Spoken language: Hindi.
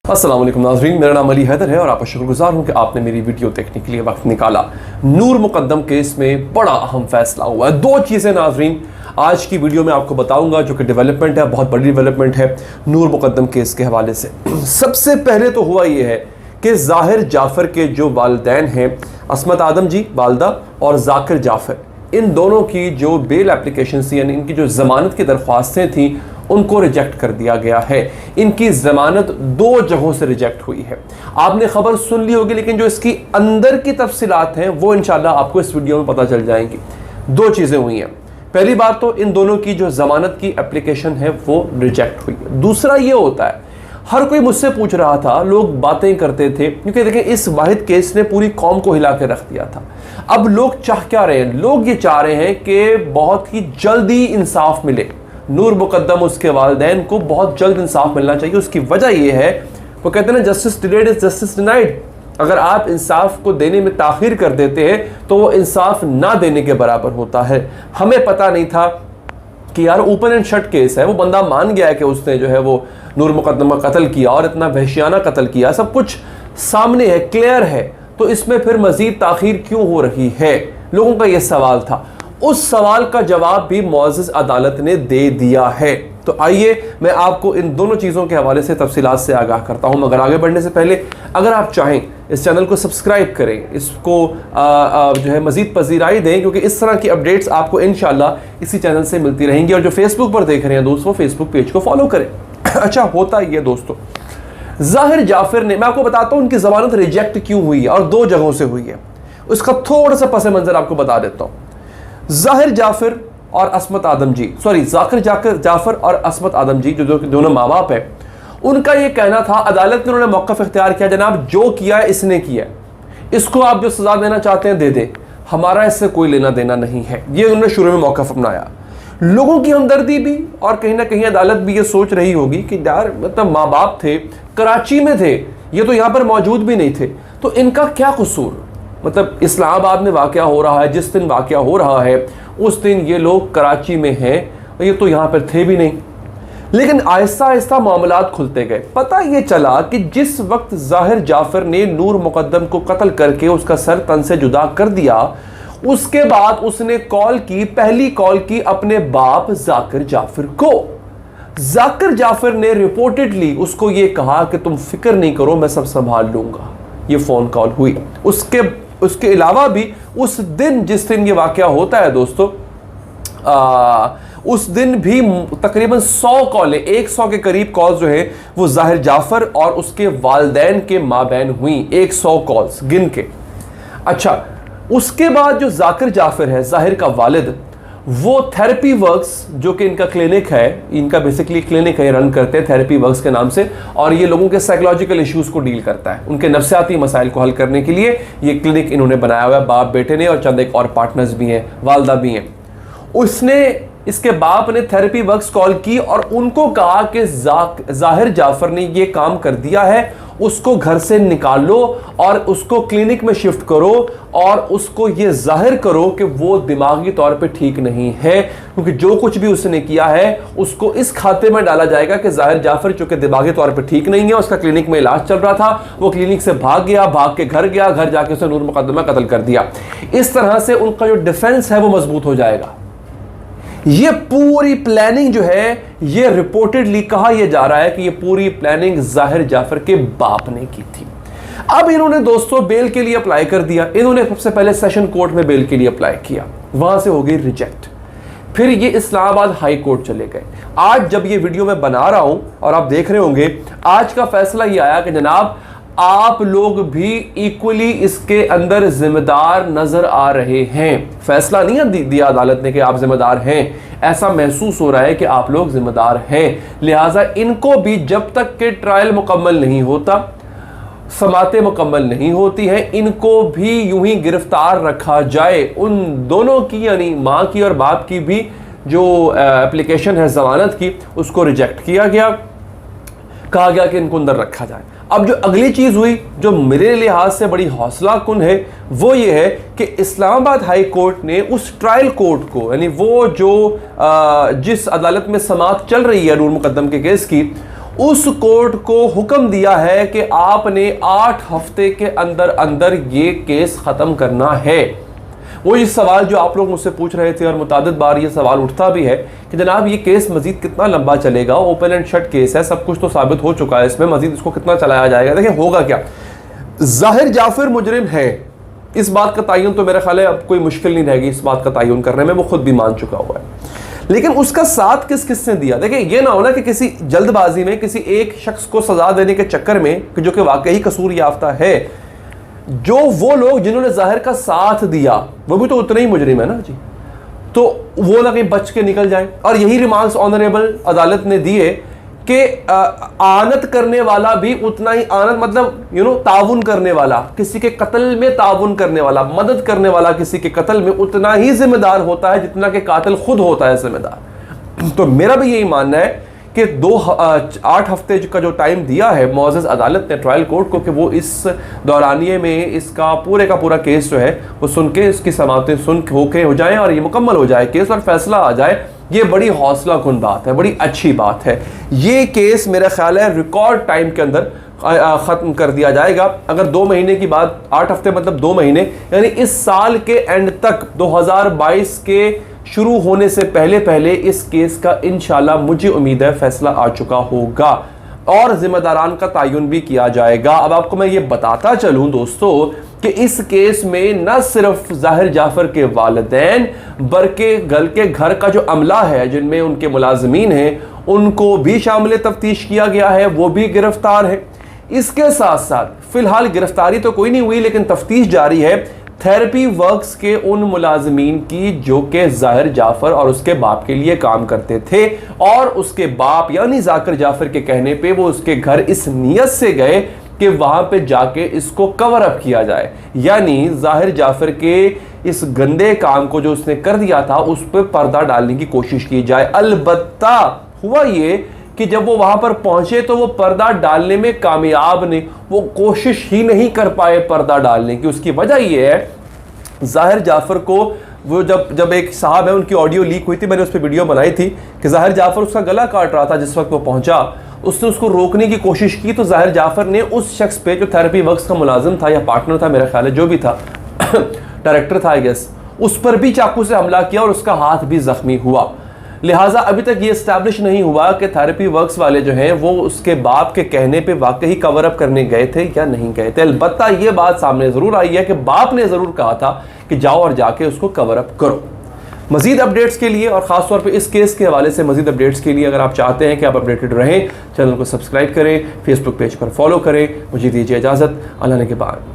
अस्सलाम वालेकुम नाज़रीन, मेरा नाम अली हैदर है और आपका शुक्रगुजार हूँ कि आपने मेरी वीडियो देखने के लिए वक्त निकाला। नूर मुकद्दम केस में बड़ा अहम फैसला हुआ है। दो चीज़ें नाज़रीन आज की वीडियो में आपको बताऊंगा जो कि डेवलपमेंट है, बहुत बड़ी डेवलपमेंट है नूर मुकद्दम केस के हवाले से। सबसे पहले तो हुआ ये है कि ज़ाहिर जाफ़र के जो वालिदैन हैं, अस्मत आदम जी वालदा और ज़ाकिर जाफ़र, इन दोनों की जो बेल एप्लीकेशन थी यानी इनकी जो ज़मानत की दरख्वास्तें थीं उनको रिजेक्ट कर दिया गया है। इनकी ज़मानत दो जगहों से रिजेक्ट हुई है। आपने खबर सुन ली होगी, लेकिन जो इसकी अंदर की तफसीलात हैं वो इंशाल्लाह आपको इस वीडियो में पता चल जाएंगी। दो चीज़ें हुई हैं। पहली बात तो इन दोनों की जो ज़मानत की एप्लीकेशन है वो रिजेक्ट हुई है। दूसरा ये होता है, हर कोई मुझसे पूछ रहा था, लोग बातें करते थे, क्योंकि देखिए इस वाहिद केस ने पूरी कौम को हिला के रख दिया था। अब लोग चाह क्या रहे हैं? लोग ये चाह रहे हैं कि बहुत ही जल्दी इंसाफ मिले। नूर मुकद्दम उसके वालिदैन को बहुत जल्द इंसाफ मिलना चाहिए। उसकी वजह यह है, वो कहते हैं ना, justice delayed is justice denied. अगर आप इंसाफ को देने में ताखीर कर देते हैं तो वो इंसाफ ना देने के बराबर होता है। हमें पता नहीं था कि यार ओपन एंड शट केस है, वो बंदा मान गया है कि उसने जो है वो नूर मुकद्दम का कत्ल किया और इतना वहशियाना कत्ल किया, सब कुछ सामने है, क्लियर है, तो इसमें फिर मजीद ताखीर क्यों हो रही है? लोगों का यह सवाल था। उस सवाल का जवाब भी मुअज़्ज़ज़ अदालत ने दे दिया है। तो आइए मैं आपको इन दोनों चीज़ों के हवाले से तफसीलात से आगाह करता हूँ। मगर आगे बढ़ने से पहले अगर आप चाहें इस चैनल को सब्सक्राइब करें, इसको जो है मज़ीद पजीराई दें, क्योंकि इस तरह की अपडेट्स आपको इंशाल्लाह इसी चैनल से मिलती रहेंगी। और जो फेसबुक पर देख रहे हैं दोस्तों, फेसबुक पेज को फॉलो करें। अच्छा, होता ये दोस्तों, ज़ाहिर जाफ़र ने, मैं आपको बताता हूँ उनकी ज़मानत रिजेक्ट क्यों हुई है और दो जगहों से हुई है। उसका थोड़ा सा पस मंज़र आपको बता देता हूँ। ज़ाहिर जाफ़र और अस्मत आदम जी, सॉरी ज़ाकिर जाफ़र और अस्मत आदम जी, जो दोनों माँ बाप हैं, उनका ये कहना था, अदालत ने उन्होंने मौक़िफ़ इख्तियार किया, जनाब जो किया है इसने किया, इसको आप जो सज़ा देना चाहते हैं दे दें, हमारा इससे कोई लेना देना नहीं है। ये उन्होंने शुरू में मौक़िफ़ अपनाया। लोगों की हमदर्दी भी और कहीं ना कहीं अदालत भी ये सोच रही होगी कि यार मतलब माँ बाप थे, कराची में थे, ये तो यहाँ पर मौजूद भी नहीं थे, तो इनका क्या कसूर? मतलब इस्लामाबाद में वाक़या हो रहा है, जिस दिन वाक़या हो रहा है उस दिन ये लोग कराची में हैं, ये तो यहाँ पर थे भी नहीं। लेकिन आहिस्ता आहिस्ता मामलात खुलते गए। पता ये चला कि जिस वक्त ज़ाहिर जाफ़र ने नूर मुकद्दम को कत्ल करके उसका सर तन से जुदा कर दिया, उसके बाद उसने कॉल की, पहली कॉल की अपने बाप ज़ाकिर जाफ़र को। ज़ाकिर जाफ़र ने रिपोर्टेडली उसको ये कहा कि तुम फिक्र नहीं करो, मैं सब संभाल लूँगा। ये फ़ोन कॉल हुई। उसके अलावा भी उस दिन, जिस दिन ये वाक़या होता है दोस्तों, उस दिन भी तकरीबन 100 कॉलें, 100 के करीब कॉल्स जो है वो ज़ाहिर जाफ़र और उसके वालिदैन के माबैन हुई, 100 कॉल्स गिन के। अच्छा, उसके बाद जो ज़ाकिर जाफ़र है, ज़ाहिर का वालिद, वो थेरेपी वर्क्स, जो कि इनका क्लिनिक है, इनका बेसिकली क्लिनिक है, रन करते हैं थेरेपी वर्क्स के नाम से, और ये लोगों के साइकोलॉजिकल इश्यूज़ को डील करता है, उनके नफ्सियाती मसाइल को हल करने के लिए ये क्लिनिक इन्होंने बनाया हुआ है, बाप बेटे ने, और चंद एक और पार्टनर्स भी हैं, वालदा भी हैं। उसने, इसके बाप ने थेरेपी वर्क्स कॉल की और उनको कहा कि ज़ाहिर जाफ़र ने ये काम कर दिया है, उसको घर से निकालो और उसको क्लिनिक में शिफ्ट करो और उसको ये जाहिर करो कि वो दिमागी तौर पे ठीक नहीं है, क्योंकि जो कुछ भी उसने किया है उसको इस खाते में डाला जाएगा कि ज़ाहिर जाफ़र चूंकि दिमागी तौर पे ठीक नहीं है, उसका क्लिनिक में इलाज चल रहा था, वो क्लिनिक से भाग गया, भाग के घर गया, घर जाके उसने नूर मुकद्दम कत्ल कर दिया। इस तरह से उनका जो डिफेंस है वो मजबूत हो जाएगा। ये पूरी प्लानिंग जो है, ये रिपोर्टेडली कहा यह जा रहा है कि ये पूरी प्लानिंग ज़ाहिर जाफ़र के बाप ने की थी। अब इन्होंने दोस्तों बेल के लिए अप्लाई कर दिया। इन्होंने सबसे पहले सेशन कोर्ट में बेल के लिए अप्लाई किया, वहां से हो गई रिजेक्ट। फिर ये इस्लामाबाद हाई कोर्ट चले गए। आज जब ये वीडियो मैं बना रहा हूं और आप देख रहे होंगे, आज का फैसला ये आया कि जनाब आप लोग भी इक्वली इसके अंदर जिम्मेदार नजर आ रहे हैं। फैसला नहीं दिया अदालत ने कि आप जिम्मेदार हैं, ऐसा महसूस हो रहा है कि आप लोग जिम्मेदार हैं, लिहाजा इनको भी जब तक के ट्रायल मुकम्मल नहीं होता, समातें मुकम्मल नहीं होती हैं, इनको भी यूं ही गिरफ्तार रखा जाए। उन दोनों की यानी माँ की और बाप की भी जो एप्लीकेशन है ज़मानत की, उसको रिजेक्ट किया गया, कहा गया कि इनको अंदर रखा जाए। अब जो अगली चीज़ हुई, जो मेरे लिहाज से बड़ी हौसला कुन है, वो ये है कि इस्लामाबाद हाई कोर्ट ने उस ट्रायल कोर्ट को, यानी वो जो जिस अदालत में समाअत चल रही है नूर मुकद्दम के केस की, उस कोर्ट को हुक्म दिया है कि आपने 8 हफ्ते के अंदर अंदर ये केस ख़त्म करना है। वो ये सवाल जो आप लोग मुझसे पूछ रहे थे और मुतादिद बार ये सवाल उठता भी है कि जनाब ये केस मजीद कितना लंबा चलेगा, ओपन एंड शट केस है, सब कुछ तो साबित हो चुका है, इसमें मजीद इसको कितना चलाया जाएगा। देखिए होगा क्या, जाहिर जाफर मुजरिम है, इस बात का तयन तो मेरा ख्याल है अब कोई मुश्किल नहीं रहेगी इस बात का तयन करने में, वो खुद भी मान चुका हुआ है। लेकिन उसका साथ किस किस ने दिया? देखिए ये ना होना कि किसी जल्दबाजी में किसी एक शख्स को सजा देने के चक्कर में, जो कि वाकई कसूर याफ्ता है, जो वो लोग जिन्होंने जाहिर का साथ दिया वो भी तो उतने ही मुजरिम है ना जी, तो वो ना कहीं बच के निकल जाए। और यही रिमार्क्स ऑनरेबल अदालत ने दिए कि आनत करने वाला भी उतना ही, आनत मतलब ताउन करने वाला, किसी के कत्ल में ताउन करने वाला, मदद करने वाला किसी के कत्ल में उतना ही जिम्मेदार होता है जितना कि कातिल खुद होता है जिम्मेदार। तो मेरा भी यही मानना है कि 8 हफ्ते का जो टाइम दिया है मुअज़्ज़ज़ अदालत ने ट्रायल कोर्ट को कि वो इस दौरानिए में इसका पूरे का पूरा केस जो है वो सुन के, इसकी समाअतें सुन होके हो जाएं और ये मुकम्मल हो जाए केस और फैसला आ जाए, ये बड़ी हौसला कुन बात है, बड़ी अच्छी बात है। ये केस मेरा ख्याल है रिकॉर्ड टाइम के अंदर ख़त्म कर दिया जाएगा। अगर 2 महीने की बात, 8 हफ्ते मतलब 2 महीने, यानी इस साल के एंड तक 2022 के शुरू होने से पहले पहले इस केस का इंशाल्लाह मुझे उम्मीद है फैसला आ चुका होगा और जिम्मेदारान का तयन भी किया जाएगा। अब आपको मैं ये बताता चलूं दोस्तों कि इस केस में न सिर्फ जाहिर जाफर के वालिदैन बल्कि घर का जो अमला है, जिनमें उनके मुलाजमीन हैं, उनको भी शामिल तफ्तीश किया गया है, वो भी गिरफ्तार है। इसके साथ साथ फिलहाल गिरफ्तारी तो कोई नहीं हुई लेकिन तफ्तीश जारी है थेरेपी वर्क्स के उन मुलाजमीन की जो कि जाहिर जाफर और उसके बाप के लिए काम करते थे, और उसके बाप यानी जाकिर जाफर के कहने पे वो उसके घर इस नियत से गए कि वहां पे जाके इसको कवर अप किया जाए, यानी जाहिर जाफर के इस गंदे काम को जो उसने कर दिया था उस पर पर्दा डालने की कोशिश की जाए। अलबत्ता हुआ ये कि जब वो वहां पर पहुंचे तो वो पर्दा डालने में कामयाब नहीं, वो कोशिश ही नहीं कर पाए पर्दा डालने की। उसकी वजह ये है, जाहिर जाफर को वो जब एक साहब है, उनकी ऑडियो लीक हुई थी, मैंने उस पर वीडियो बनाई थी कि जाहिर जाफर उसका गला काट रहा था जिस वक्त वो पहुंचा, उसने उसको रोकने की कोशिश की तो जाहिर जाफर ने उस शख्स पे जो थेरेपी वर्क्स का मुलाजिम था या पार्टनर था मेरा ख्याल है, जो भी था डायरेक्टर था आई गेस, उस पर भी चाकू से हमला किया और उसका हाथ भी जख्मी हुआ। लिहाजा अभी तक ये इस्टेब्लिश नहीं हुआ कि थेरेपी वर्क्स वाले जो हैं वो उसके बाप के कहने पे वाकई कवर अप करने गए थे या नहीं गए थे। अलबत्ता ये बात सामने ज़रूर आई है कि बाप ने ज़रूर कहा था कि जाओ और जाके उसको कवर अप करो। मज़ीद अपडेट्स के लिए और ख़ास तौर पे इस केस के हवाले से मज़ीद अपडेट्स के लिए अगर आप चाहते हैं कि आप अपडेटेड रहें, चैनल को सब्सक्राइब करें, फेसबुक पेज पर फॉलो करें। मुझे दीजिए इजाज़त, अल्लाह ने के बाद।